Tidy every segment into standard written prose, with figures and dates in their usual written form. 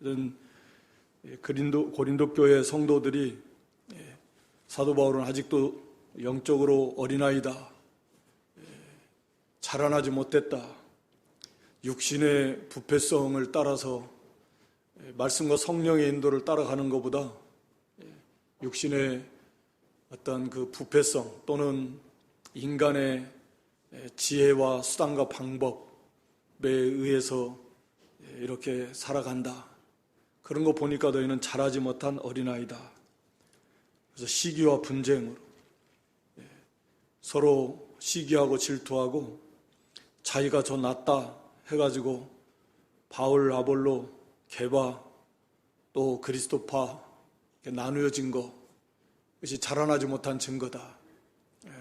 이런 고린도 교회 성도들이 사도 바울은 아직도 영적으로 어린아이다, 자라나지 못했다, 육신의 부패성을 따라서 말씀과 성령의 인도를 따라가는 것보다 육신의 어떤 그 부패성 또는 인간의 지혜와 수단과 방법에 의해서 이렇게 살아간다. 그런 거 보니까 너희는 자라지 못한 어린아이다. 그래서 시기와 분쟁으로 서로 시기하고 질투하고 자기가 저 낫다 해가지고 바울, 아볼로, 게바 또 그리스도파 나누어진 것이 자라나지 못한 증거다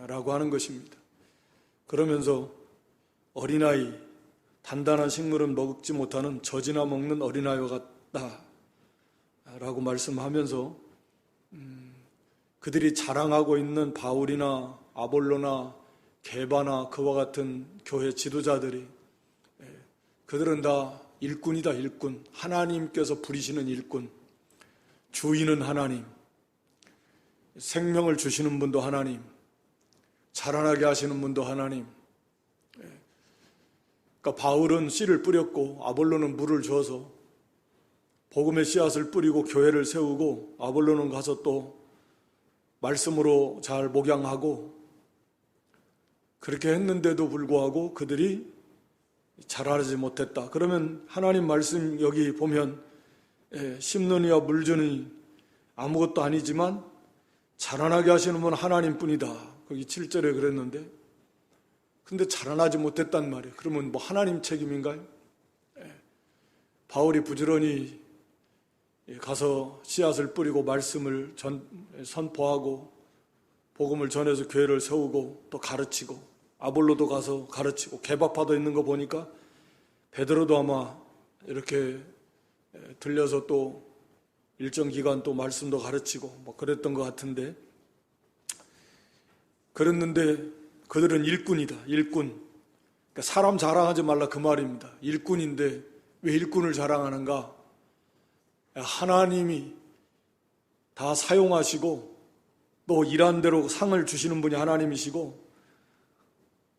라고 하는 것입니다. 그러면서 어린아이, 단단한 식물은 먹지 못하는 젖이나 먹는 어린아이와 같다 라고 말씀하면서 그들이 자랑하고 있는 바울이나 아볼로나 게바나 그와 같은 교회 지도자들이 그들은 다 일꾼이다. 일꾼. 하나님께서 부리시는 일꾼. 주인은 하나님, 생명을 주시는 분도 하나님, 자라나게 하시는 분도 하나님. 그러니까 바울은 씨를 뿌렸고 아볼로는 물을 줘서 복음의 씨앗을 뿌리고 교회를 세우고, 아볼로는 가서 또 말씀으로 잘 목양하고, 그렇게 했는데도 불구하고 그들이 자라지 못했다. 그러면 하나님 말씀 여기 보면 심는 이와 물 주는 아무것도 아니지만 자라나게 하시는 분은 하나님뿐이다. 거기 7절에 그랬는데, 근데 자라나지 못했단 말이에요. 그러면 뭐 하나님 책임인가요? 바울이 부지런히 가서 씨앗을 뿌리고 말씀을 선포하고 복음을 전해서 교회를 세우고 또 가르치고, 아볼로도 가서 가르치고, 게바파도 있는 거 보니까 베드로도 아마 이렇게 들려서 또 일정 기간 또 말씀도 가르치고 뭐 그랬던 것 같은데, 그랬는데 그들은 일꾼이다. 일꾼. 그러니까 사람 자랑하지 말라 그 말입니다. 일꾼인데 왜 일꾼을 자랑하는가? 하나님이 다 사용하시고 또 일한 대로 상을 주시는 분이 하나님이시고,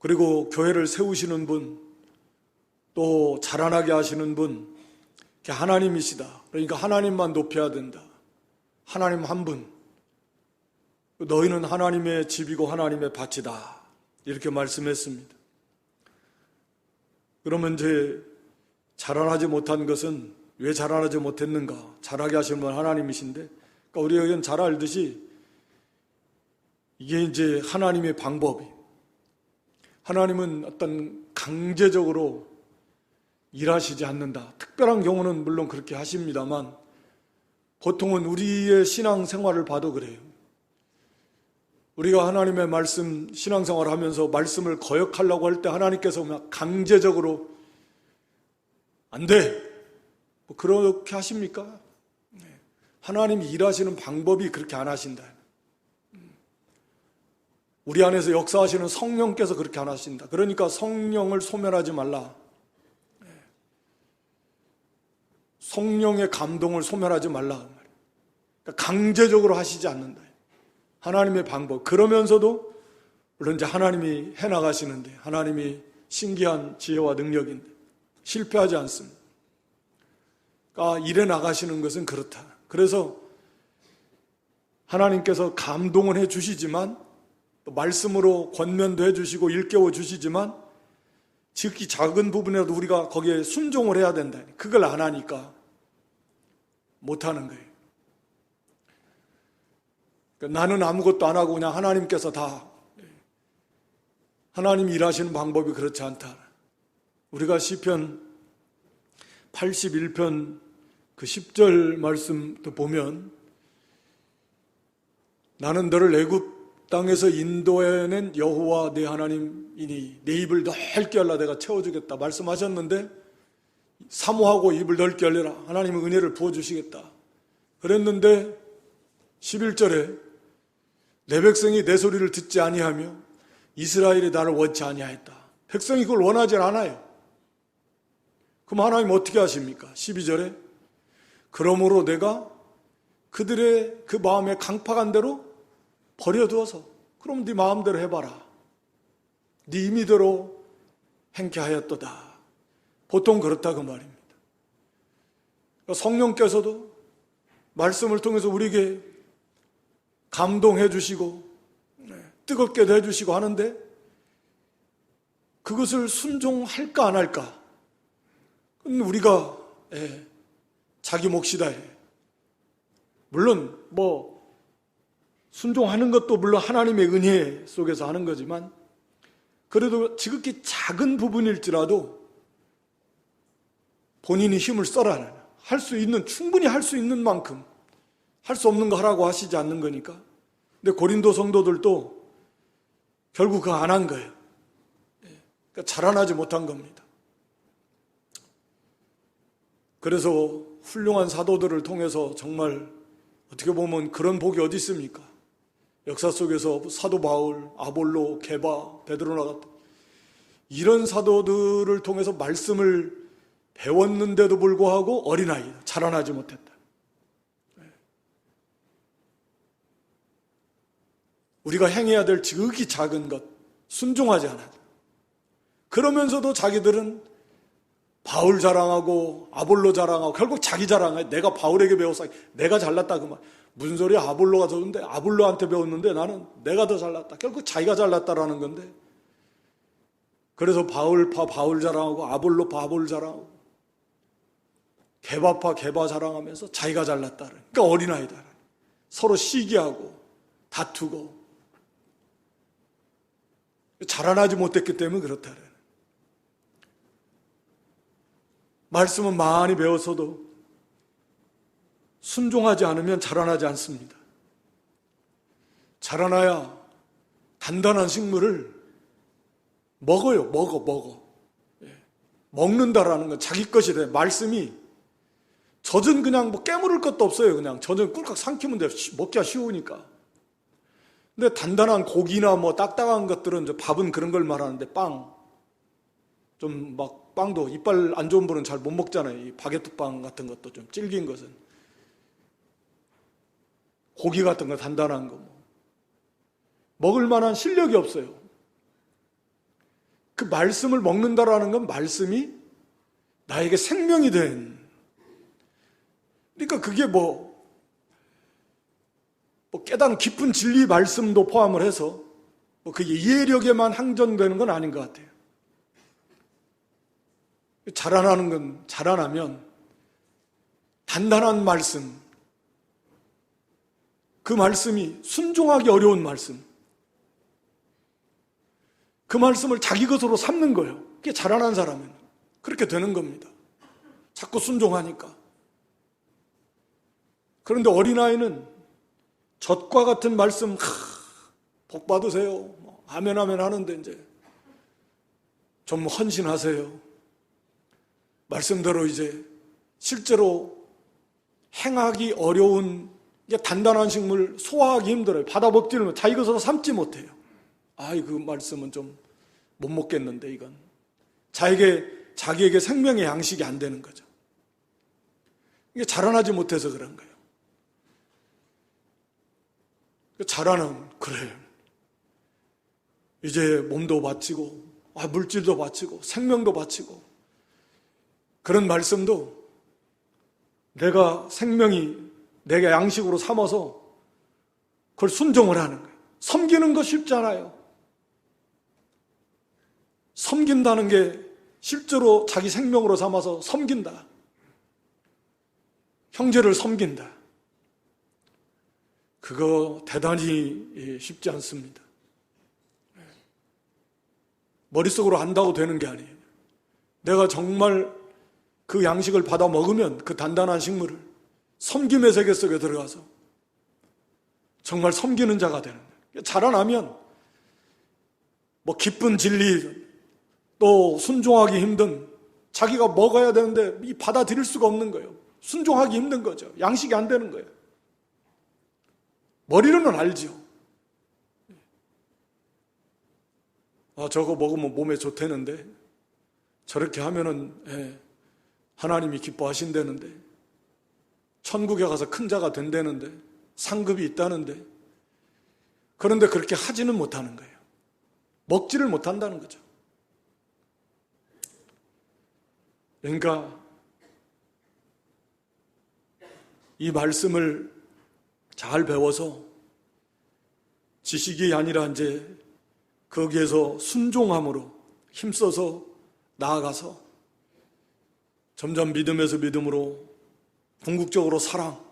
그리고 교회를 세우시는 분, 또 자라나게 하시는 분, 하나님이시다. 그러니까 하나님만 높여야 된다. 하나님 한 분. 너희는 하나님의 집이고 하나님의 밭이다. 이렇게 말씀했습니다. 그러면 이제 자라나지 못한 것은 왜 자라나지 못했는가? 자라게 하시는 분 하나님이신데, 그러니까 우리가 이건 잘 알듯이 이게 이제 하나님의 방법이, 하나님은 어떤 강제적으로 일하시지 않는다. 특별한 경우는 물론 그렇게 하십니다만 보통은 우리의 신앙생활을 봐도 그래요. 우리가 하나님의 말씀, 신앙생활을 하면서 말씀을 거역하려고 할 때 하나님께서 그냥 강제적으로 안 돼! 뭐 그렇게 하십니까? 하나님이 일하시는 방법이 그렇게 안 하신다. 우리 안에서 역사하시는 성령께서 그렇게 안 하신다. 그러니까 성령을 소멸하지 말라. 성령의 감동을 소멸하지 말라. 그러니까 강제적으로 하시지 않는다. 하나님의 방법. 그러면서도 물론 이제 하나님이 해나가시는데, 하나님이 신기한 지혜와 능력인데 실패하지 않습니다. 그러니까 일해 나가시는 것은 그렇다. 그래서 하나님께서 감동을 해주시지만 또 말씀으로 권면도 해주시고 일깨워 주시지만 지극히 작은 부분이라도 우리가 거기에 순종을 해야 된다. 그걸 안 하니까 못하는 거예요. 그러니까 나는 아무것도 안 하고 그냥 하나님께서 다, 하나님이 일하시는 방법이 그렇지 않다. 우리가 시편 81편 그 10절 말씀도 보면, 나는 너를 애굽 땅에서 인도해낸 여호와 내 하나님이니 내 입을 넓게 열라 내가 채워주겠다 말씀하셨는데, 사모하고 입을 넓게 열려라, 하나님은 은혜를 부어주시겠다 그랬는데 11절에 내 백성이 내 소리를 듣지 아니하며 이스라엘이 나를 원치 아니하였다. 백성이 그걸 원하지 않아요. 그럼 하나님 어떻게 하십니까? 12절에 그러므로 내가 그들의 그 마음에 강팍한 대로 버려두어서 그럼 네 마음대로 해봐라. 네 임의대로 행케 하였도다. 보통 그렇다 그 말입니다. 성령께서도 말씀을 통해서 우리에게 감동해 주시고 뜨겁게도 해주시고 하는데 그것을 순종할까 안 할까? 그건 우리가 자기 몫이다. 물론 순종하는 것도 물론 하나님의 은혜 속에서 하는 거지만 그래도 지극히 작은 부분일지라도 본인이 힘을 써라. 할 수 있는, 충분히 할 수 있는 만큼 할 수 없는 거 하라고 하시지 않는 거니까. 근데 고린도 성도들도 결국 그거 안 한 거예요. 그러니까 자라나지 못한 겁니다. 그래서 훌륭한 사도들을 통해서 정말 어떻게 보면 그런 복이 어디 있습니까? 역사 속에서 사도 바울, 아볼로, 게바, 베드로나 같은 이런 사도들을 통해서 말씀을 배웠는데도 불구하고 어린아이다. 자라나지 못했다. 우리가 행해야 될 지극히 작은 것, 순종하지 않았다. 그러면서도 자기들은 바울 자랑하고 아볼로 자랑하고 결국 자기 자랑해. 내가 바울에게 배웠어. 내가 잘났다 그 말. 무슨 소리야? 아볼로가 줬는데 아볼로한테 배웠는데 나는 내가 더 잘났다. 결국 자기가 잘났다라는 건데. 그래서 바울 자랑하고 아볼로 바볼 자랑하고 게바파 게바 자랑하면서 자기가 잘났다. 그러니까 어린아이다. 서로 시기하고 다투고 자라나지 못했기 때문에 그렇다. 말씀은 많이 배웠어도 순종하지 않으면 자라나지 않습니다. 자라나야 단단한 식물을 먹어요. 먹어. 먹는다라는 건 자기 것이 돼. 말씀이 젖은 그냥 깨물을 것도 없어요. 그냥 젖은 꿀꺽 삼키면 돼. 먹기가 쉬우니까. 근데 단단한 고기나 딱딱한 것들은 밥은 그런 걸 말하는데 빵도 이빨 안 좋은 분은 잘 못 먹잖아요. 이 바게트 빵 같은 것도 좀 질긴 것은. 고기 같은 거 단단한 거 먹을 만한 실력이 없어요. 그 말씀을 먹는다라는 건 말씀이 나에게 생명이 된. 그러니까 그게 깨달은 깊은 진리 말씀도 포함을 해서 그게 이해력에만 항전되는 건 아닌 것 같아요. 자라나면 단단한 말씀, 그 말씀이 순종하기 어려운 말씀, 그 말씀을 자기 것으로 삼는 거예요. 그게 자라난 사람은 그렇게 되는 겁니다. 자꾸 순종하니까. 그런데 어린아이는 젖과 같은 말씀 복 받으세요. 아멘 하는데 이제 좀 헌신하세요. 말씀대로 이제 실제로 행하기 어려운 단단한 식물 소화하기 힘들어요. 받아먹지는 못, 자기 것으로 삼지 못해요. 그 말씀은 좀 못 먹겠는데 이건 자기에게 생명의 양식이 안 되는 거죠. 이게 자라나지 못해서 그런 거예요. 자라는 그래. 이제 몸도 바치고 물질도 바치고 생명도 바치고 그런 말씀도 내가 생명이 내가 양식으로 삼아서 그걸 순종을 하는 거예요. 섬기는 거 쉽지 않아요. 섬긴다는 게 실제로 자기 생명으로 삼아서 섬긴다. 형제를 섬긴다. 그거 대단히 쉽지 않습니다. 머릿속으로 안다고 되는 게 아니에요. 내가 정말 그 양식을 받아 먹으면 그 단단한 식물을 섬김의 세계 속에 들어가서 정말 섬기는 자가 되는 거예요. 자라나면 기쁜 진리 또 순종하기 힘든 자기가 먹어야 되는데 받아들일 수가 없는 거예요. 순종하기 힘든 거죠. 양식이 안 되는 거예요. 머리로는 알죠. 저거 먹으면 몸에 좋다는데 저렇게 하면은 하나님이 기뻐하신다는데 천국에 가서 큰 자가 된다는데, 상급이 있다는데, 그런데 그렇게 하지는 못하는 거예요. 먹지를 못한다는 거죠. 그러니까 이 말씀을 잘 배워서 지식이 아니라 이제 거기에서 순종함으로 힘써서 나아가서 점점 믿음에서 믿음으로 궁극적으로 사랑,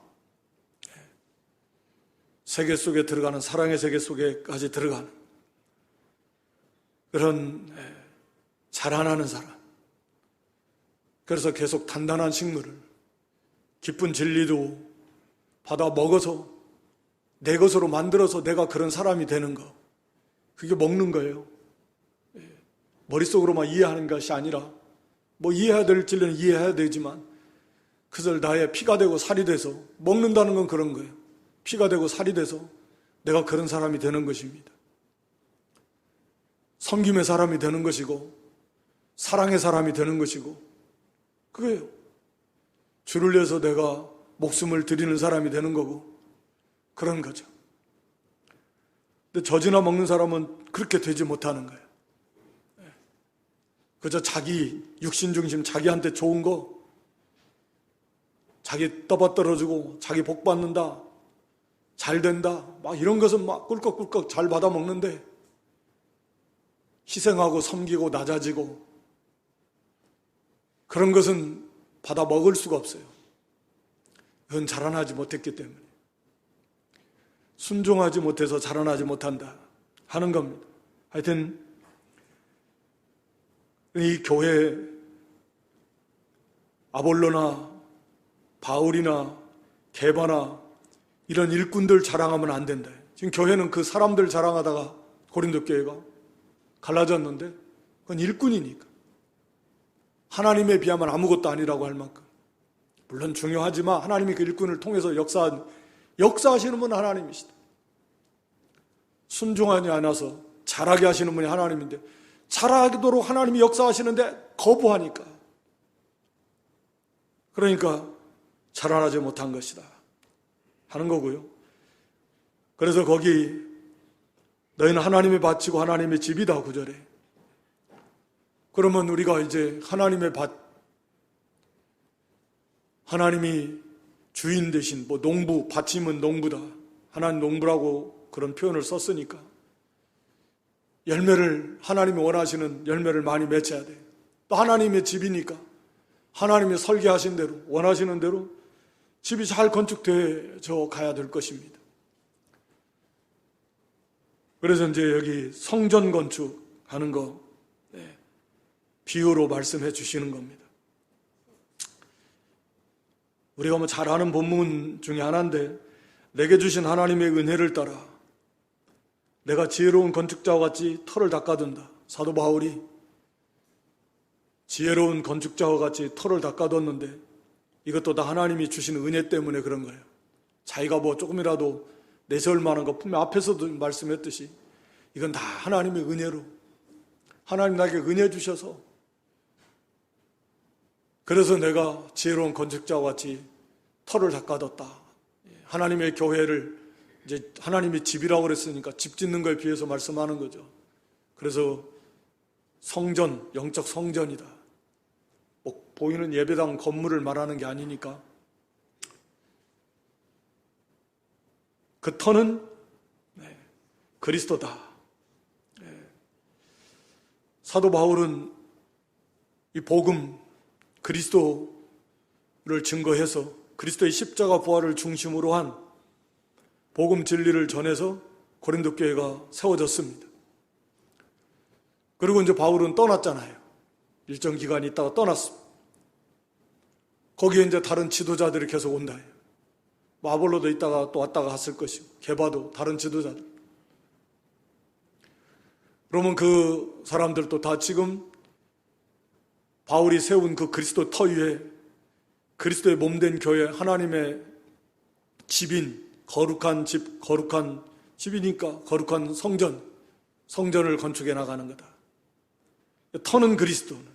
세계 속에 들어가는, 사랑의 세계 속에까지 들어가는 그런 자라나는 사람. 그래서 계속 단단한 식물을, 기쁜 진리도 받아 먹어서 내 것으로 만들어서 내가 그런 사람이 되는 거, 그게 먹는 거예요. 머릿속으로만 이해하는 것이 아니라, 뭐 이해해야 될 진리는 이해해야 되지만 그것을 나의 피가 되고 살이 돼서 먹는다는 건 그런 거예요. 피가 되고 살이 돼서 내가 그런 사람이 되는 것입니다. 섬김의 사람이 되는 것이고 사랑의 사람이 되는 것이고, 그거예요. 주를 위해서 내가 목숨을 드리는 사람이 되는 거고, 그런 거죠. 근데 젖이나 먹는 사람은 그렇게 되지 못하는 거예요. 그저 자기 육신 중심, 자기한테 좋은 거, 자기 떠받들어주고 자기 복 받는다, 잘 된다, 막 이런 것은 막 꿀꺽꿀꺽 잘 받아 먹는데, 희생하고 섬기고 낮아지고 그런 것은 받아 먹을 수가 없어요. 그건 자라나지 못했기 때문에. 순종하지 못해서 자라나지 못한다 하는 겁니다. 하여튼 이 교회, 아볼로나 바울이나 게바나 이런 일꾼들 자랑하면 안 된다. 지금 교회는 그 사람들 자랑하다가 고린도 교회가 갈라졌는데, 그건 일꾼이니까 하나님에 비하면 아무것도 아니라고 할 만큼, 물론 중요하지만 하나님이 그 일꾼을 통해서 역사하시는 분은 하나님이시다. 순종하지 않아서 잘하게 하시는 분이 하나님인데, 잘하도록 하나님이 역사하시는데 거부하니까, 그러니까 자라나지 못한 것이다 하는 거고요. 그래서 거기 너희는 하나님의 밭이고 하나님의 집이다, 9절에. 그러면 우리가 이제 하나님의 밭, 하나님이 주인 되신, 뭐 농부, 밭이면 농부다, 하나님 농부라고 그런 표현을 썼으니까 열매를, 하나님이 원하시는 열매를 많이 맺어야 돼요. 또 하나님의 집이니까 하나님이 설계하신 대로, 원하시는 대로 집이 잘 건축되어 가야 될 것입니다. 그래서 이제 여기 성전 건축하는 거 비유로 말씀해 주시는 겁니다. 우리가 뭐 잘 아는 본문 중에 하나인데, 내게 주신 하나님의 은혜를 따라 내가 지혜로운 건축자와 같이 터를 닦아둔다. 사도 바울이 지혜로운 건축자와 같이 터를 닦아뒀는데, 이것도 다 하나님이 주신 은혜 때문에 그런 거예요. 자기가 뭐 조금이라도 내세울 만한 거, 분명 앞에서도 말씀했듯이 이건 다 하나님의 은혜로, 하나님 나에게 은혜 주셔서, 그래서 내가 지혜로운 건축자와 같이 터를 닦아뒀다. 하나님의 교회를 이제 하나님의 집이라고 그랬으니까 집 짓는 거에 비해서 말씀하는 거죠. 그래서 성전, 영적 성전이다. 뭐 보이는 예배당 건물을 말하는 게 아니니까. 그 터는 그리스도다. 사도 바울은 이 복음, 그리스도를 증거해서 그리스도의 십자가 부활을 중심으로 한 복음 진리를 전해서 고린도 교회가 세워졌습니다. 그리고 이제 바울은 떠났잖아요. 일정 기간 있다가 떠났습니다. 거기에 이제 다른 지도자들이 계속 온다. 뭐 아볼로도 있다가 또 왔다가 갔을 것이고, 게바도 다른 지도자들. 그러면 그 사람들도 다 지금 바울이 세운 그 그리스도 터 위에 그리스도의 몸된 교회, 하나님의 집인, 거룩한 집, 거룩한 집이니까 거룩한 성전, 성전을 건축해 나가는 거다. 터는 그리스도는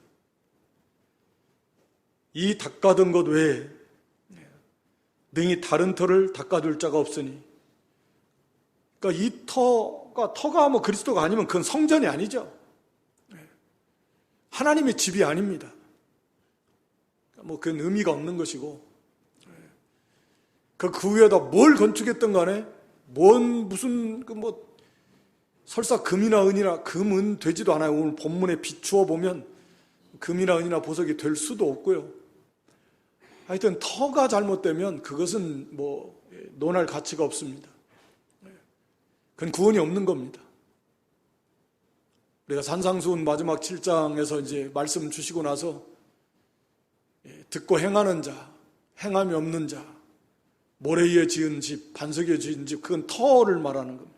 이 닦아둔 것 외에 능히 다른 터를 닦아줄 자가 없으니. 그러니까 이 터가 뭐 그리스도가 아니면 그건 성전이 아니죠. 하나님의 집이 아닙니다. 뭐 그건 의미가 없는 것이고, 그 위에다 뭘 건축했던 간에 무슨 설사 금이나 은이나, 금은 되지도 않아요. 오늘 본문에 비추어 보면 금이나 은이나 보석이 될 수도 없고요. 하여튼 터가 잘못되면 그것은 논할 가치가 없습니다. 그건 구원이 없는 겁니다. 우리가 산상수훈 마지막 7장에서 이제 말씀 주시고 나서 듣고 행하는 자, 행함이 없는 자, 모래 위에 지은 집, 반석 위에 지은 집, 그건 터를 말하는 겁니다.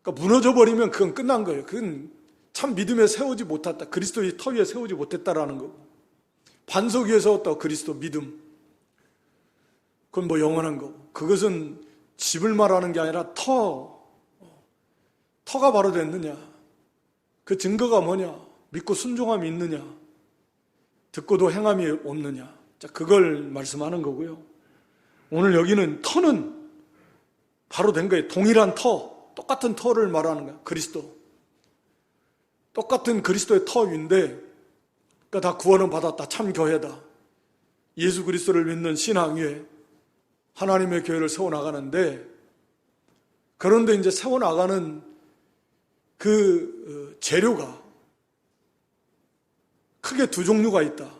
그러니까 무너져버리면 그건 끝난 거예요. 그건 참 믿음에 세우지 못했다. 그리스도의 터 위에 세우지 못했다라는 거고. 반석 위에 세웠다. 그리스도 믿음. 그건 영원한 거고. 그것은 집을 말하는 게 아니라 터가 바로 됐느냐. 그 증거가 뭐냐. 믿고 순종함이 있느냐. 듣고도 행함이 없느냐. 자, 그걸 말씀하는 거고요. 오늘 여기는 터는 바로 된 거예요. 동일한 터, 똑같은 터를 말하는 거예요. 그리스도. 똑같은 그리스도의 터 위인데, 그러니까 다 구원은 받았다. 참 교회다. 예수 그리스도를 믿는 신앙 위에 하나님의 교회를 세워나가는데, 그런데 이제 세워나가는 그 재료가 크게 두 종류가 있다.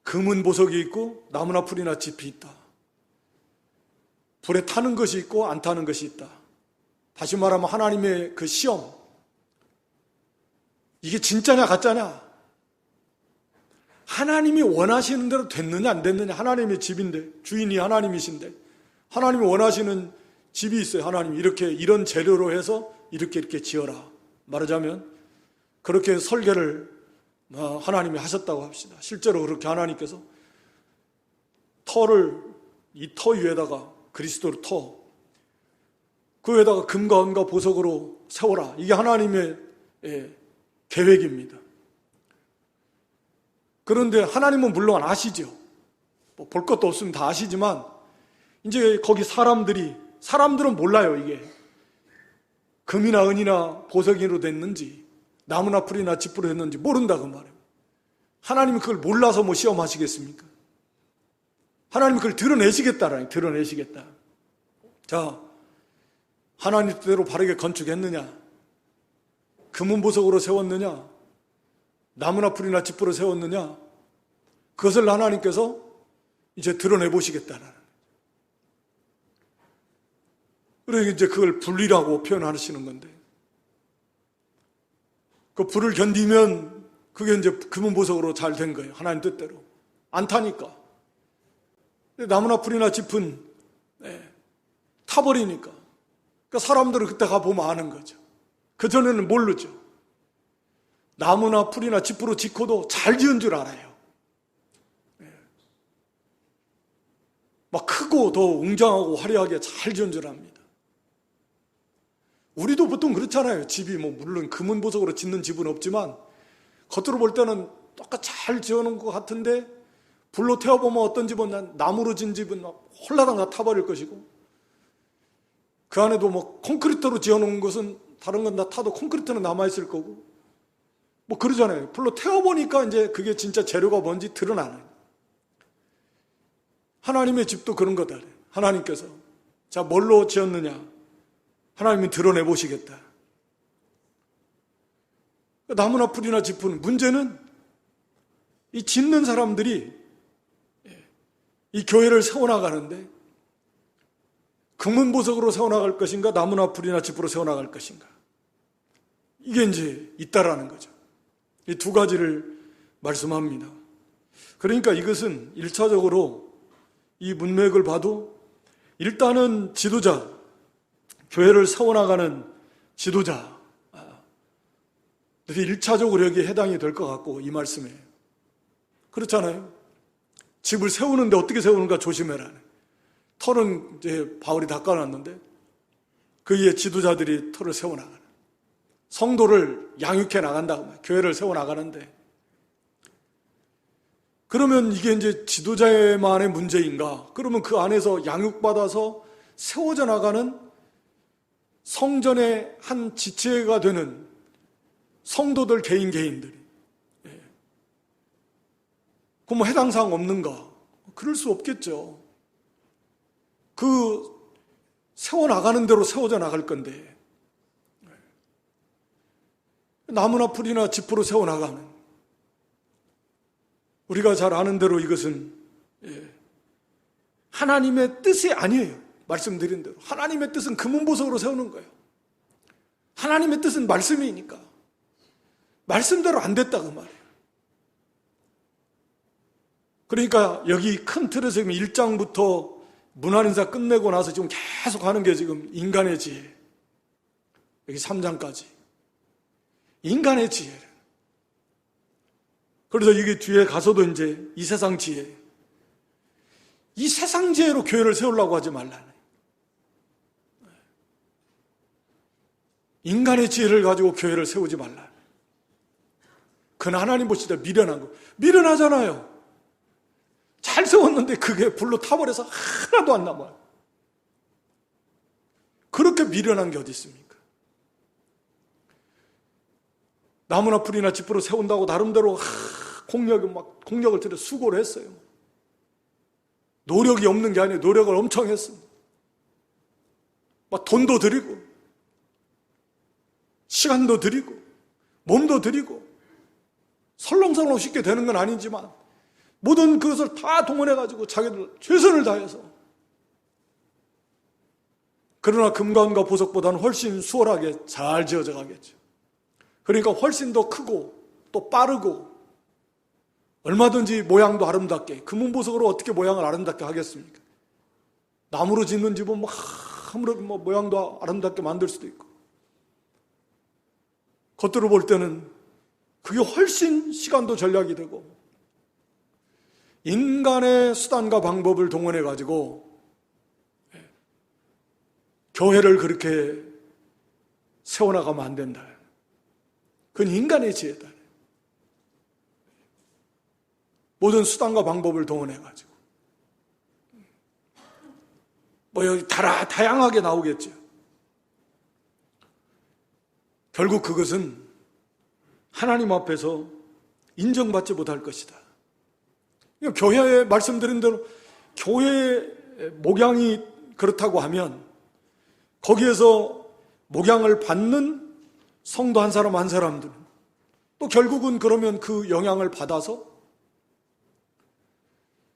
금은 보석이 있고 나무나 풀이나 짚이 있다. 불에 타는 것이 있고 안 타는 것이 있다. 다시 말하면 하나님의 그 시험, 이게 진짜냐 가짜냐, 하나님이 원하시는 대로 됐느냐 안 됐느냐. 하나님의 집인데, 주인이 하나님이신데, 하나님이 원하시는 집이 있어요. 하나님 이런 재료로 해서 이렇게 지어라. 말하자면 그렇게 설계를 하나님이 하셨다고 합시다. 실제로 그렇게 하나님께서 이 터 위에다가 그리스도를 그 위에다가 금과 은과 보석으로 세워라. 이게 하나님의 계획입니다. 그런데 하나님은 물론 아시죠. 볼 것도 없으면 다 아시지만, 이제 거기 사람들은 몰라요. 이게 금이나 은이나 보석으로 됐는지, 나무나 풀이나 짚으로 됐는지 모른다고 말해요. 하나님이 그걸 몰라서 시험하시겠습니까? 하나님이 그걸 드러내시겠다. 자, 하나님 뜻대로 바르게 건축했느냐, 금은 보석으로 세웠느냐, 나무나 풀이나 짚으로 세웠느냐, 그것을 하나님께서 이제 드러내보시겠다라는. 그러니까 이제 그걸 분리라고 표현하시는 건데, 그 불을 견디면 그게 이제 금은 보석으로 잘 된 거예요. 하나님 뜻대로. 안 타니까. 나무나 풀이나 짚은 타버리니까. 그러니까 사람들은 그때 가보면 아는 거죠. 그전에는 모르죠. 나무나 풀이나 짚으로 짓고도 잘 지은 줄 알아요. 막 크고 더 웅장하고 화려하게 잘 지은 줄 압니다. 우리도 보통 그렇잖아요. 집이 물론 금은 보석으로 짓는 집은 없지만 겉으로 볼 때는 똑같이 잘 지어놓은 것 같은데, 불로 태워보면 어떤 집은, 나무로 진 집은 홀라당 다 타버릴 것이고, 그 안에도 콘크리트로 지어놓은 것은 다른 건 다 타도 콘크리트는 남아있을 거고, 그러잖아요. 불로 태워보니까 이제 그게 진짜 재료가 뭔지 드러나는. 하나님의 집도 그런 거다. 하나님께서 자, 뭘로 지었느냐, 하나님이 드러내보시겠다. 나무나 풀이나 짚은 문제는 이 짓는 사람들이 이 교회를 세워나가는데 금은 보석으로 세워나갈 것인가, 나무나 풀이나 짚으로 세워나갈 것인가, 이게 이제 있다라는 거죠. 이 두 가지를 말씀합니다. 그러니까 이것은 1차적으로 이 문맥을 봐도 일단은 지도자, 교회를 세워나가는 지도자, 1차적으로 여기에 해당이 될 것 같고, 이 말씀에. 그렇잖아요. 집을 세우는데 어떻게 세우는가 조심해라. 터는 이제 바울이 닦아놨는데, 그 위에 지도자들이 터를 세워나가는. 성도를 양육해 나간다. 교회를 세워나가는데, 그러면 이게 이제 지도자만의 문제인가? 그러면 그 안에서 양육받아서 세워져 나가는 성전의 한 지체가 되는 성도들 개인들이 그 뭐 해당 사항 없는가? 그럴 수 없겠죠. 그 세워나가는 대로 세워져 나갈 건데 나무나 풀이나 짚으로 세워나가는, 우리가 잘 아는 대로 이것은 하나님의 뜻이 아니에요. 말씀드린 대로 하나님의 뜻은 금은보석으로 세우는 거예요. 하나님의 뜻은 말씀이니까 말씀대로 안 됐다 그 말이에요. 그러니까 여기 큰 틀에서 지금 1장부터 문화인사 끝내고 나서 지금 계속 하는 게 지금 인간의 지혜, 여기 3장까지 인간의 지혜. 그래서 여기 뒤에 가서도 이제 이 세상 지혜, 이 세상 지혜로 교회를 세우려고 하지 말라는, 인간의 지혜를 가지고 교회를 세우지 말라. 그건 하나님 보실 때 미련한 거, 미련하잖아요. 잘 세웠는데 그게 불로 타버려서 하나도 안 남아요. 그렇게 미련한 게 어디 있습니까? 나무나 풀이나 짚으로 세운다고 나름대로 공력을 들여 수고를 했어요. 노력이 없는 게 아니에요. 노력을 엄청 했습니다. 막 돈도 들이고 시간도 들이고 몸도 들이고 설렁설렁 쉽게 되는 건 아니지만 모든 그것을 다 동원해가지고 자기들 최선을 다해서, 그러나 금관과 보석보다는 훨씬 수월하게 잘 지어져 가겠죠. 그러니까 훨씬 더 크고 또 빠르고 얼마든지 모양도 아름답게, 금은보석으로 어떻게 모양을 아름답게 하겠습니까? 나무로 짓는 집은 아무래도 모양도 아름답게 만들 수도 있고, 겉으로 볼 때는 그게 훨씬 시간도 전략이 되고, 인간의 수단과 방법을 동원해 가지고 교회를 그렇게 세워나가면 안 된다. 그건 인간의 지혜다. 모든 수단과 방법을 동원해 가지고 여기 다양하게 나오겠죠. 결국 그것은 하나님 앞에서 인정받지 못할 것이다. 교회에 말씀드린 대로 교회 목양이 그렇다고 하면 거기에서 목양을 받는 성도 한 사람 한 사람들은 또 결국은 그러면 그 영향을 받아서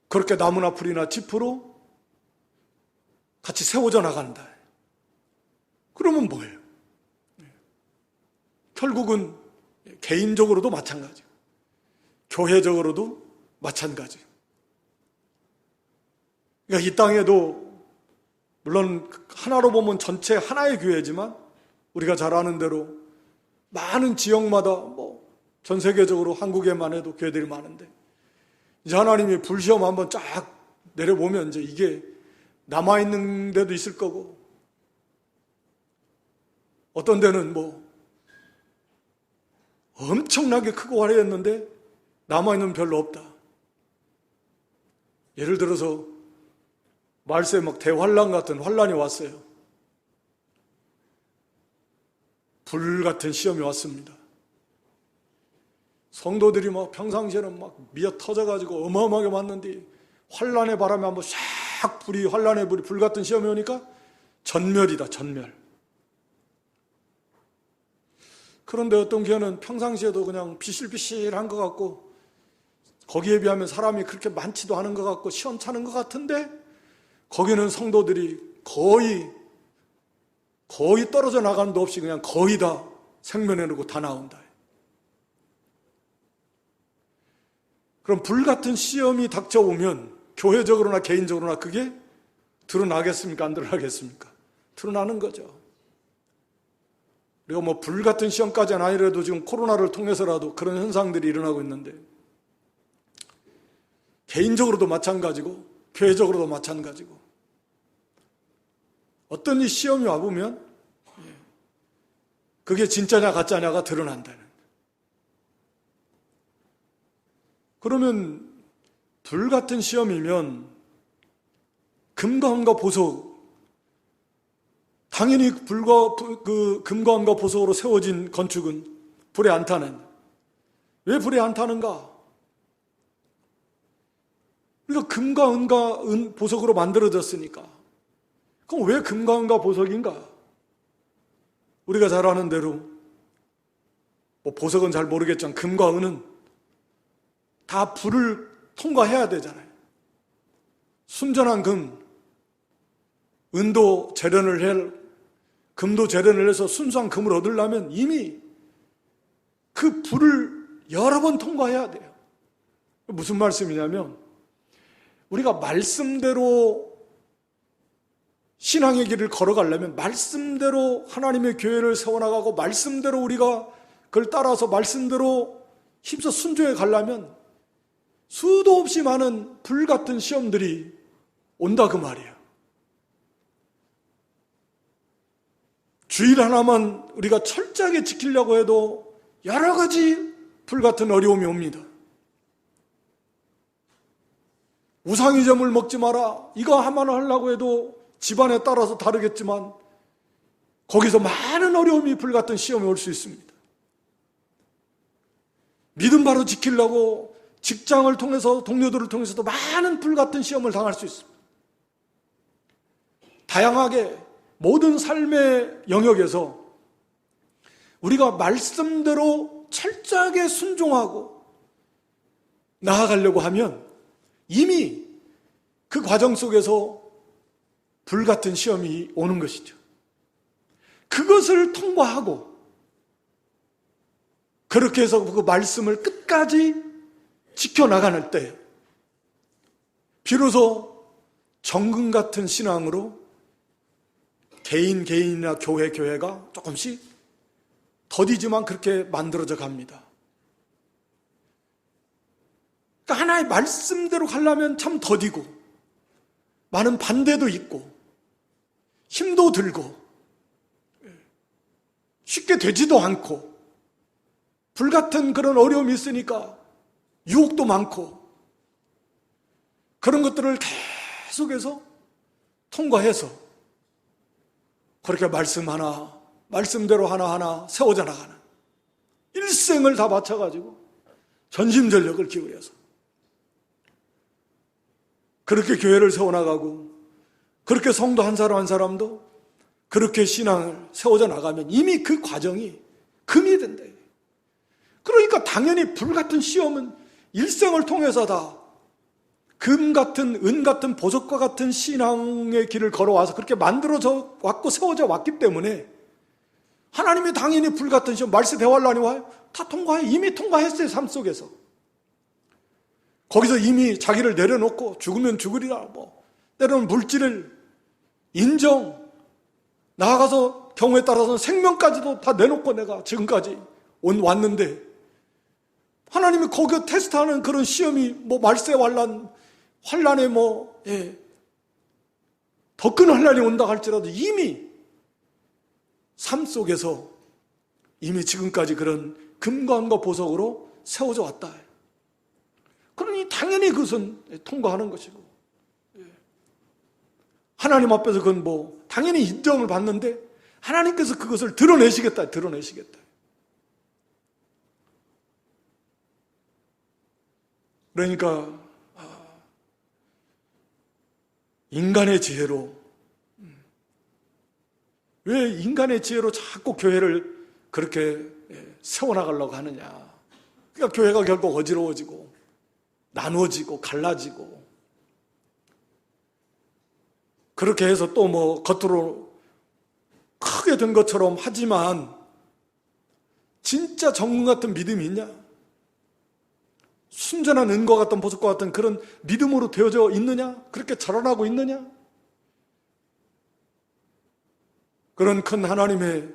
그렇게 나무나 풀이나 짚으로 같이 세워져 나간다. 그러면 뭐예요? 결국은 개인적으로도 마찬가지고 교회적으로도 마찬가지. 그러니까 이 땅에도 물론 하나로 보면 전체 하나의 교회지만 우리가 잘 아는 대로 많은 지역마다 전 세계적으로 한국에만 해도 교회들이 많은데, 이제 하나님이 불시험 한번 쫙 내려보면 이제 이게 남아있는 데도 있을 거고, 어떤 데는 엄청나게 크고 화려했는데 남아있는 별로 없다. 예를 들어서 말세에 대환란 같은 환란이 왔어요. 불 같은 시험이 왔습니다. 성도들이 평상시에는 미어 터져가지고 어마어마하게 왔는데 환란의 바람에 한번 샥 환란의 불이 불 같은 시험이 오니까 전멸이다, 전멸. 그런데 어떤 교회는 평상시에도 그냥 비실비실한 것 같고 거기에 비하면 사람이 그렇게 많지도 않은 것 같고 시원찮은 것 같은데 거기는 성도들이 거의 떨어져 나가는 데 없이 그냥 거의 다 생면해놓고 다 나온다. 그럼 불같은 시험이 닥쳐오면 교회적으로나 개인적으로나 그게 드러나겠습니까? 안 드러나겠습니까? 드러나는 거죠. 우리가 불같은 시험까지는 아니라도 지금 코로나를 통해서라도 그런 현상들이 일어나고 있는데, 개인적으로도 마찬가지고 교회적으로도 마찬가지고 어떤 이 시험이 와보면 그게 진짜냐 가짜냐가 드러난다는. 그러면 불같은 시험이면 금과 은과 보석, 당연히 금과 은과 보석으로 세워진 건축은 불에 안 타는. 왜 불에 안 타는가? 우리가 금과 은과 보석으로 만들어졌으니까. 그럼 왜 금과 은과 보석인가? 우리가 잘 아는 대로, 보석은 잘 모르겠지만 금과 은은 다 불을 통과해야 되잖아요. 순전한 금, 은도 금도 재련을 해서 순수한 금을 얻으려면 이미 그 불을 여러 번 통과해야 돼요. 무슨 말씀이냐면, 우리가 말씀대로 신앙의 길을 걸어가려면 말씀대로 하나님의 교회를 세워나가고 말씀대로 우리가 그걸 따라서 말씀대로 힘써 순종해 가려면 수도 없이 많은 불같은 시험들이 온다 그 말이에요. 주일 하나만 우리가 철저하게 지키려고 해도 여러 가지 불같은 어려움이 옵니다. 우상이점을 먹지 마라. 이거 하나만 하려고 해도 집안에 따라서 다르겠지만 거기서 많은 어려움이 불같은 시험이 올 수 있습니다. 믿음 바로 지키려고 직장을 통해서 동료들을 통해서도 많은 불같은 시험을 당할 수 있습니다. 다양하게 모든 삶의 영역에서 우리가 말씀대로 철저하게 순종하고 나아가려고 하면 이미 그 과정 속에서 불같은 시험이 오는 것이죠. 그것을 통과하고 그렇게 해서 그 말씀을 끝까지 지켜나가는 때 비로소 정금 같은 신앙으로 개인이나 교회가 조금씩 더디지만 그렇게 만들어져 갑니다. 그러니까 하나의 말씀대로 가려면 참 더디고 많은 반대도 있고 힘도 들고 쉽게 되지도 않고 불같은 그런 어려움이 있으니까 유혹도 많고 그런 것들을 계속해서 통과해서 그렇게 말씀대로 하나하나 세워져 나가는 일생을 다 바쳐가지고 전심전력을 기울여서 그렇게 교회를 세워나가고 그렇게 성도 한 사람 한 사람도 그렇게 신앙을 세워져 나가면 이미 그 과정이 금이 된다. 그러니까 당연히 불같은 시험은 일생을 통해서 다 금 같은 은 같은 보석과 같은 신앙의 길을 걸어와서 그렇게 만들어져 왔고 세워져 왔기 때문에 하나님이 당연히 불같은 시험 말세 대환란이 와요. 다 통과해. 이미 통과했어요. 삶 속에서. 거기서 이미 자기를 내려놓고 죽으면 죽으리라 때로는 물질을 인정 나아가서 경우에 따라서는 생명까지도 다 내놓고 내가 지금까지 왔는데 하나님이 거기에 테스트하는 그런 시험이 말세 환란에 더 큰 환란이 온다 할지라도 이미 삶 속에서 이미 지금까지 그런 금과 은과 보석으로 세워져 왔다. 그러니 당연히 그것은 통과하는 것이고 하나님 앞에서 그건 당연히 인정을 받는데 하나님께서 그것을 드러내시겠다. 그러니까 인간의 지혜로 왜 인간의 지혜로 자꾸 교회를 그렇게 세워나가려고 하느냐. 그러니까 교회가 결국 어지러워지고 나누어지고 갈라지고 그렇게 해서 또 겉으로 크게 된 것처럼 하지만 진짜 정금 같은 믿음이 있냐? 순전한 은과 같은 보석과 같은 그런 믿음으로 되어져 있느냐? 그렇게 자라나고 있느냐? 그런 큰 하나님의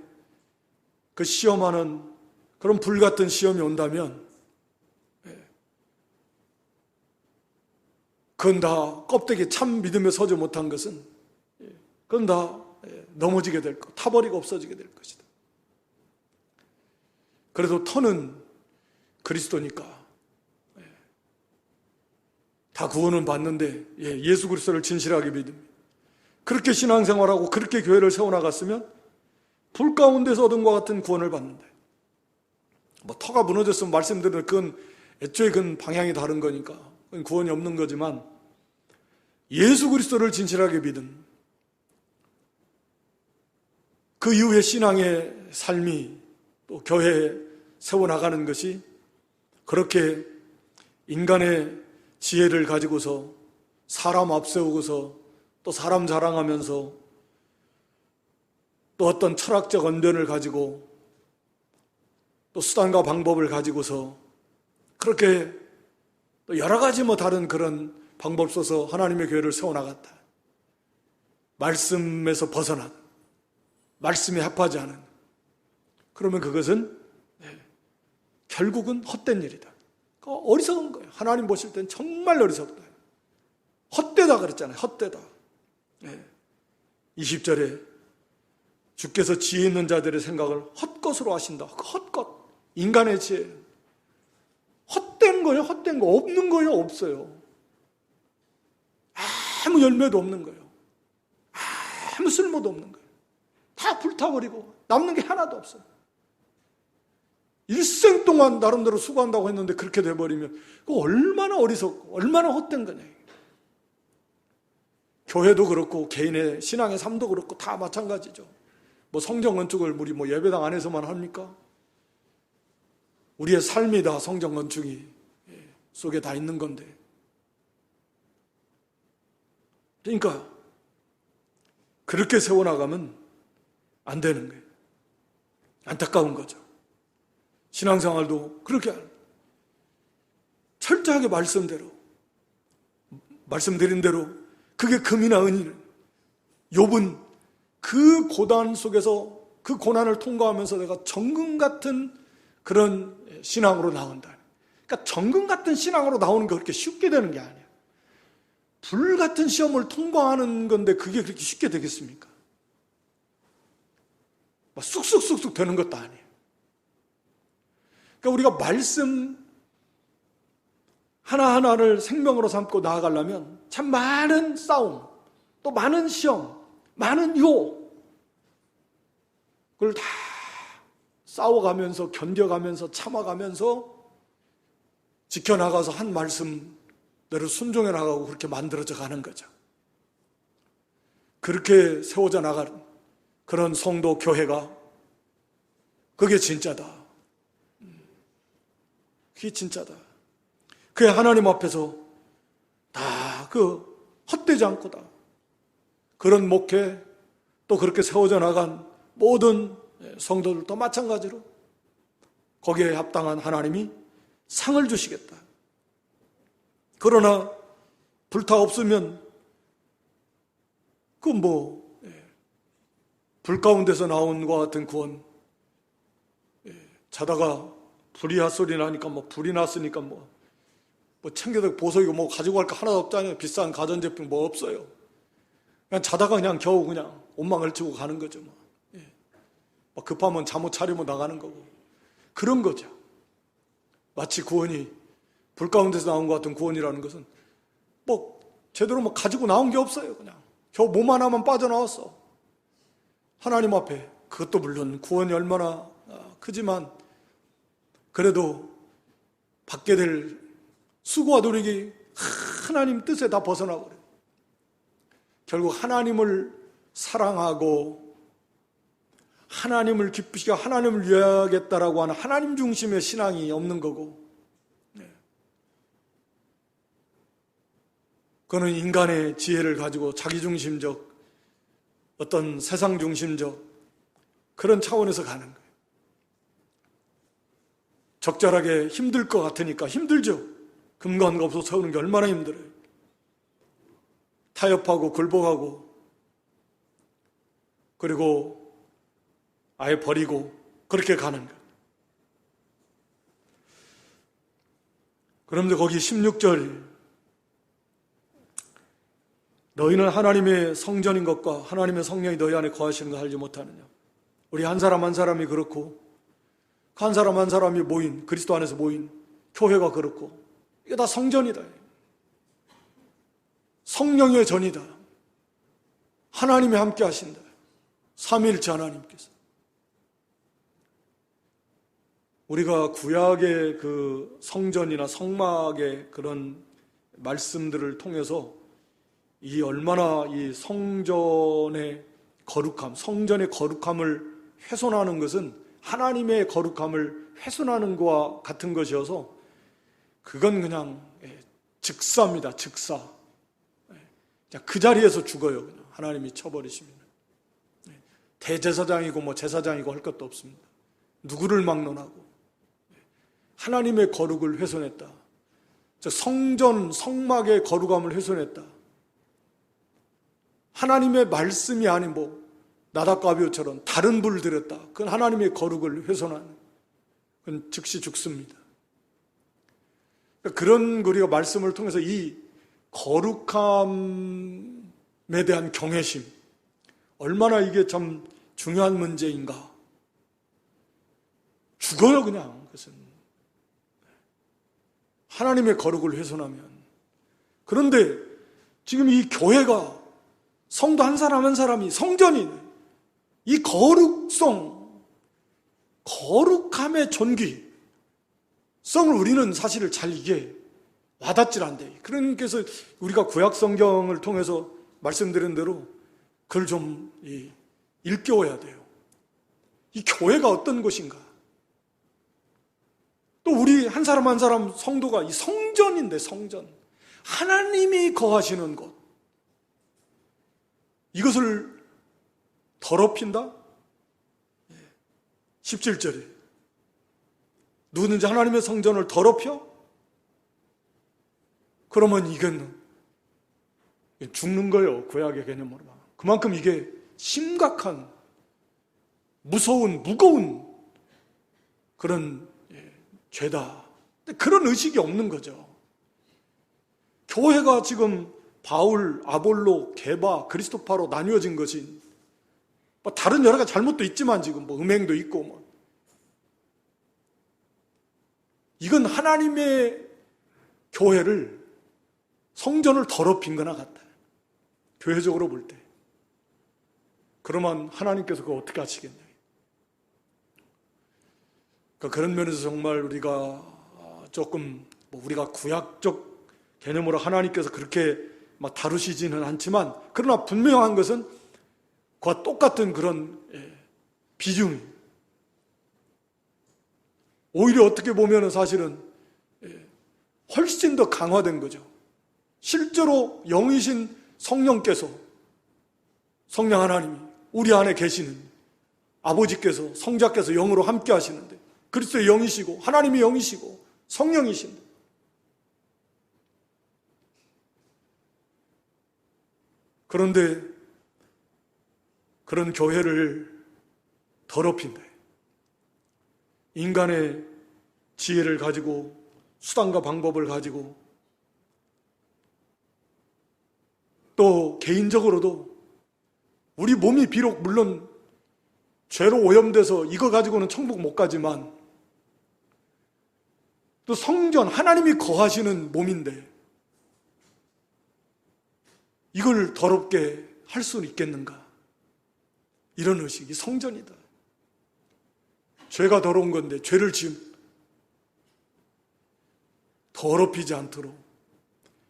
그 시험하는 그런 불같은 시험이 온다면 그건 다 껍데기 참 믿음에 서지 못한 것은 그건 다 넘어지게 될 것, 타버리고 없어지게 될 것이다. 그래도 터는 그리스도니까 다 구원은 받는데 예수 그리스도를 진실하게 믿습니다. 그렇게 신앙생활하고 그렇게 교회를 세워나갔으면 불 가운데서 얻은 것 같은 구원을 받는다. 뭐 터가 무너졌으면 말씀드리는 그건 애초에 그건 방향이 다른 거니까 그건 구원이 없는 거지만 예수 그리스도를 진실하게 믿은 그 이후에 신앙의 삶이 또 교회에 세워나가는 것이 그렇게 인간의 지혜를 가지고서 사람 앞세우고서 또 사람 자랑하면서 또 어떤 철학적 언변을 가지고 또 수단과 방법을 가지고서 그렇게 또 여러 가지 다른 그런 방법 써서 하나님의 교회를 세워나갔다. 말씀에서 벗어난, 말씀에 합하지 않은, 그러면 그것은 결국은 헛된 일이다. 어리석은 거예요. 하나님 보실 땐 정말 어리석다. 헛되다 그랬잖아요. 헛되다. 20절에 주께서 지혜 있는 자들의 생각을 헛것으로 하신다. 그 헛것. 인간의 지혜. 헛된 거예요. 헛된 거. 없는 거예요. 없어요. 아무 열매도 없는 거예요. 아무 쓸모도 없는 거예요. 다 불타버리고 남는 게 하나도 없어요. 일생 동안 나름대로 수고한다고 했는데 그렇게 돼버리면 그거 얼마나 어리석고 얼마나 헛된 거냐. 교회도 그렇고 개인의 신앙의 삶도 그렇고 다 마찬가지죠. 성전 건축을 우리 예배당 안에서만 합니까? 우리의 삶이 다 성전 건축이 속에 다 있는 건데. 그러니까 그렇게 세워나가면 안 되는 거예요. 안타까운 거죠. 신앙생활도 그렇게 철저하게 말씀드린 대로 그게 금이나 은이는 욥은 그 고단 속에서 그 고난을 통과하면서 내가 정금 같은 그런 신앙으로 나온다. 그러니까 정금 같은 신앙으로 나오는 게 그렇게 쉽게 되는 게 아니야. 불 같은 시험을 통과하는 건데 그게 그렇게 쉽게 되겠습니까? 쑥쑥쑥쑥 되는 것도 아니에요. 그러니까 우리가 말씀 하나하나를 생명으로 삼고 나아가려면 참 많은 싸움, 또 많은 시험, 많은 유혹, 그걸 다 싸워가면서 견뎌가면서 참아가면서 지켜나가서 한 말씀대로 순종해 나가고 그렇게 만들어져 가는 거죠. 그렇게 세워져 나가는 그런 성도 교회가 그게 진짜다. 그게 진짜다. 그게 하나님 앞에서 다 헛되지 않고다. 그런 목회 또 그렇게 세워져 나간 모든 성도들도 마찬가지로 거기에 합당한 하나님이 상을 주시겠다. 그러나 불타 없으면 불 가운데서 나온 것 같은 구원, 자다가 불이 핫소리 나니까 불이 났으니까 챙겨서 보석이 가지고 갈 거 하나도 없잖아요. 비싼 가전제품 없어요. 그냥 자다가 그냥 겨우 그냥 옷만 걸치고 가는 거죠. 급하면 잠옷 차리고 나가는 거고. 그런 거죠. 마치 구원이 불 가운데서 나온 것 같은 구원이라는 것은 제대로 가지고 나온 게 없어요. 그냥 겨우 몸 하나만 빠져나왔어. 하나님 앞에 그것도 물론 구원이 얼마나 크지만 그래도 받게 될 수고와 노력이 하나님 뜻에 다 벗어나버려요. 결국 하나님을 사랑하고 하나님을 기쁘시게 하나님을 위하겠다라고 하는 하나님 중심의 신앙이 없는 거고, 그거는 인간의 지혜를 가지고 자기중심적 어떤 세상 중심적 그런 차원에서 가는 거예요. 적절하게 힘들 것 같으니까 힘들죠. 금관가 없어서 세우는 게 얼마나 힘들어요. 타협하고 굴복하고 그리고 아예 버리고 그렇게 가는 거예요. 그런데 거기 16절 너희는 하나님의 성전인 것과 하나님의 성령이 너희 안에 거하시는 걸 알지 못하느냐. 우리 한 사람 한 사람이 그렇고 한 사람 한 사람이 모인 그리스도 안에서 모인 교회가 그렇고 이게 다 성전이다. 성령의 전이다. 하나님이 함께 하신다. 삼위일체 하나님께서. 우리가 구약의 그 성전이나 성막의 그런 말씀들을 통해서 이 얼마나 이 성전의 거룩함, 성전의 거룩함을 훼손하는 것은 하나님의 거룩함을 훼손하는 것과 같은 것이어서 그건 그냥 즉사입니다. 즉사. 그 자리에서 죽어요. 그냥 하나님이 쳐버리시면. 대제사장이고 뭐 제사장이고 할 것도 없습니다. 누구를 막론하고 하나님의 거룩을 훼손했다. 성전, 성막의 거룩함을 훼손했다. 하나님의 말씀이 아닌 뭐 나답과 아비후처럼 다른 불을 들였다. 그건 하나님의 거룩을 훼손하는, 그건 즉시 죽습니다. 그런 우리가 말씀을 통해서 이 거룩함에 대한 경외심, 얼마나 이게 참 중요한 문제인가. 죽어요 그냥. 그것은 하나님의 거룩을 훼손하면. 그런데 지금 이 교회가, 성도 한 사람 한 사람이 성전인 이 거룩성, 거룩함의 존귀성을 우리는 사실을 잘 이게 와닿질 않대. 그래서 우리가 구약 성경을 통해서 말씀드린 대로 그걸 좀 일깨워야 돼요. 이 교회가 어떤 곳인가? 또 우리 한 사람 한 사람 성도가 이 성전인데, 성전, 하나님이 거하시는 곳, 이것을 더럽힌다? 17절에 누구든지 하나님의 성전을 더럽혀? 그러면 이건 죽는 거예요. 구약의 개념으로. 그만큼 이게 심각한, 무서운, 무거운 그런 죄다. 그런 의식이 없는 거죠. 교회가 지금 바울, 아볼로, 게바, 그리스도파로 나뉘어진 것이 뭐 다른 여러 가지 잘못도 있지만 지금 뭐 음행도 있고 뭐 이건 하나님의 교회를, 성전을 더럽힌 거나 같다. 교회적으로 볼 때. 그러면 하나님께서 그거 어떻게 하시겠냐. 그러니까 그런 면에서 정말 우리가 조금 우리가 구약적 개념으로 하나님께서 그렇게 막 다루시지는 않지만, 그러나 분명한 것은 그와 똑같은 그런 비중이, 오히려 어떻게 보면 사실은 훨씬 더 강화된 거죠. 실제로 영이신 성령께서, 성령 하나님이 우리 안에 계시는 아버지께서, 성자께서 영으로 함께 하시는데, 그리스도의 영이시고 하나님이 영이시고 성령이신데, 그런데 그런 교회를 더럽힌다. 인간의 지혜를 가지고, 수단과 방법을 가지고, 또 개인적으로도 우리 몸이 비록 물론 죄로 오염돼서 이거 가지고는 천국 못 가지만, 또 성전, 하나님이 거하시는 몸인데 이걸 더럽게 할 수는 있겠는가? 이런 의식이 성전이다. 죄가 더러운 건데 죄를 더럽히지 않도록,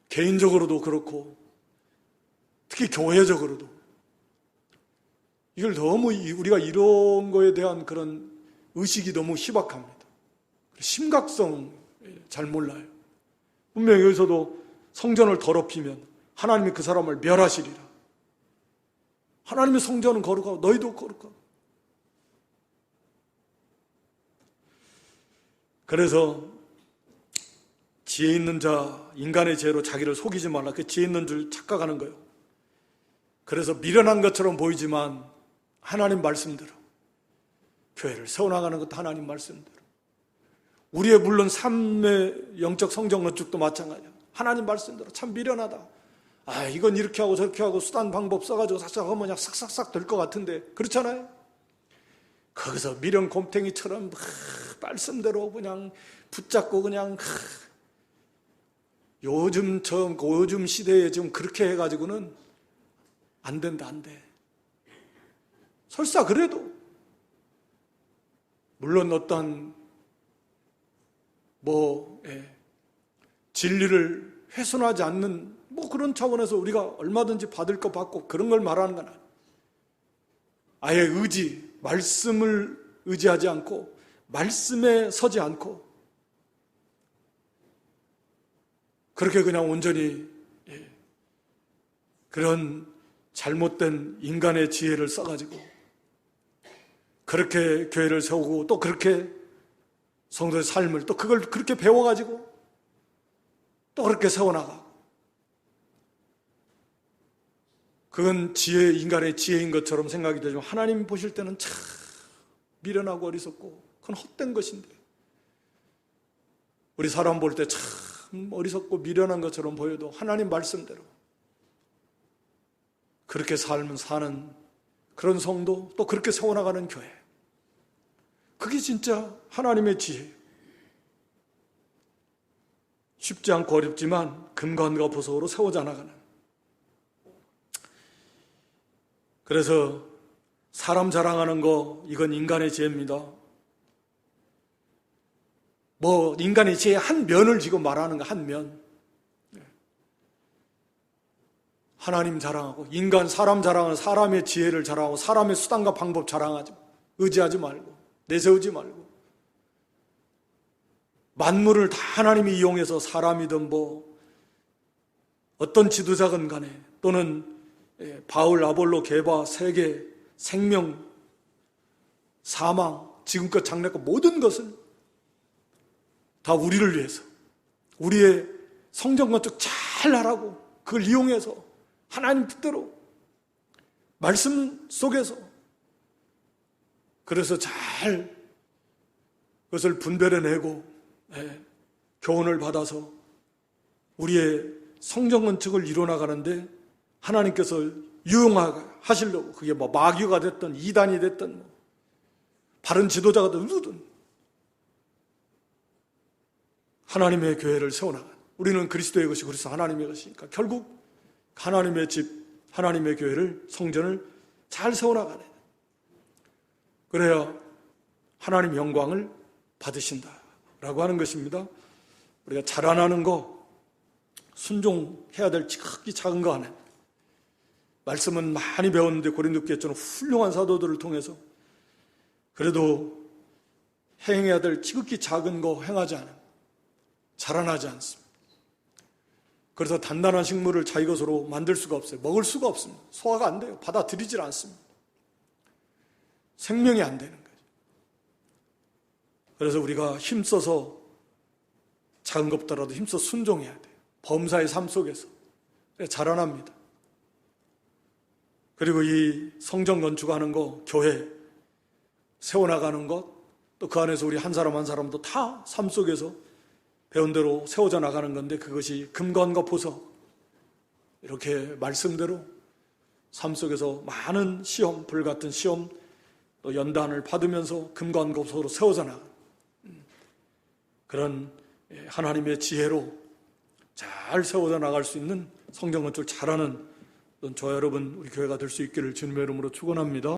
개인적으로도 그렇고 특히 교회적으로도 이걸 너무, 우리가 이런 거에 대한 그런 의식이 너무 희박합니다. 심각성 잘 몰라요. 분명히 여기서도 성전을 더럽히면 하나님이 그 사람을 멸하시리라. 하나님의 성전은 거룩하고 너희도 거룩하고. 그래서 지혜 있는 자, 인간의 죄로 자기를 속이지 말라. 그 지혜 있는 줄 착각하는 거예요. 그래서 미련한 것처럼 보이지만 하나님 말씀대로 교회를 세워나가는 것도 하나님 말씀대로, 우리의 물론 삶의 영적 성전 건축도 마찬가지야. 하나님 말씀대로. 참 미련하다. 이건 이렇게 하고 저렇게 하고 수단 방법 써가지고 싹싹 하면 그냥 싹싹싹 될 것 같은데, 그렇잖아요. 거기서 미련 곰탱이처럼 말씀대로 그냥 붙잡고 그냥 요즘 시대에 지금 그렇게 해가지고는 안 된다, 안 돼. 설사 그래도, 물론 어떤, 진리를 훼손하지 않는, 그런 차원에서 우리가 얼마든지 받을 거 받고 그런 걸 말하는 건 아니에요. 아예 말씀을 의지하지 않고, 말씀에 서지 않고, 그렇게 그냥 온전히, 그런 잘못된 인간의 지혜를 써가지고 그렇게 교회를 세우고 또 그렇게 성도의 삶을 또 그걸 그렇게 배워가지고 또 그렇게 세워나가고, 그건 인간의 지혜인 것처럼 생각이 되지만 하나님 보실 때는 참 미련하고 어리석고 그건 헛된 것인데, 우리 사람 볼 때 참 어리석고 미련한 것처럼 보여도 하나님 말씀대로 그렇게 삶을 사는 그런 성도, 또 그렇게 세워나가는 교회, 그게 진짜 하나님의 지혜예요. 쉽지 않고 어렵지만 금관과 보석으로 세워져 나가는. 그래서 사람 자랑하는 거, 이건 인간의 지혜입니다. 인간의 지혜의 한 면을 지금 말하는 거, 한 면. 하나님 자랑하고, 사람 자랑하는, 사람의 지혜를 자랑하고, 사람의 수단과 방법 자랑하지, 의지하지 말고, 내세우지 말고, 만물을 다 하나님이 이용해서 사람이든 어떤 지도자건 간에, 또는 바울, 아볼로, 게바, 세계, 생명, 사망, 지금껏 장래껏 모든 것은 다 우리를 위해서, 우리의 성전 건축 잘 하라고, 그걸 이용해서 하나님 뜻대로 말씀 속에서, 그래서 잘 그것을 분별해내고 교훈을 받아서 우리의 성전 건축을 이뤄나가는데 하나님께서 유용하게 하시려고, 그게 마귀가 됐든 이단이 됐든 바른 지도자가 됐든 하나님의 교회를 세워나가는, 우리는 그리스도의 것이 그리스도 하나님의 것이니까 결국 하나님의 집, 하나님의 교회를, 성전을 잘 세워나가네. 그래야 하나님 영광을 받으신다라고 하는 것입니다. 우리가 자라나는 거, 순종해야 될 지극히 작은 거 안에, 말씀은 많이 배웠는데 고린도 교회처럼 훌륭한 사도들을 통해서 그래도 행해야 될 지극히 작은 거 행하지 않으면 자라나지 않습니다. 그래서 단단한 식물을 자기 것으로 만들 수가 없어요. 먹을 수가 없습니다. 소화가 안 돼요. 받아들이질 않습니다. 생명이 안 되는 거죠. 그래서 우리가 힘써서 작은 것보다라도 힘써 순종해야 돼요. 범사의 삶 속에서. 자라납니다. 그리고 이 성전 건축하는 거, 교회 세워나가는 것, 또 그 안에서 우리 한 사람 한 사람도 다 삶 속에서 배운 대로 세워져 나가는 건데, 그것이 금관과 보석, 이렇게 말씀대로 삶 속에서 많은 시험, 불같은 시험, 또 연단을 받으면서 금관과 보석으로 세워져 나가는 그런 하나님의 지혜로 잘 세워져 나갈 수 있는 성전 건축을 잘하는 저와 여러분, 우리 교회가 될 수 있기를 주님의 이름으로 축원합니다.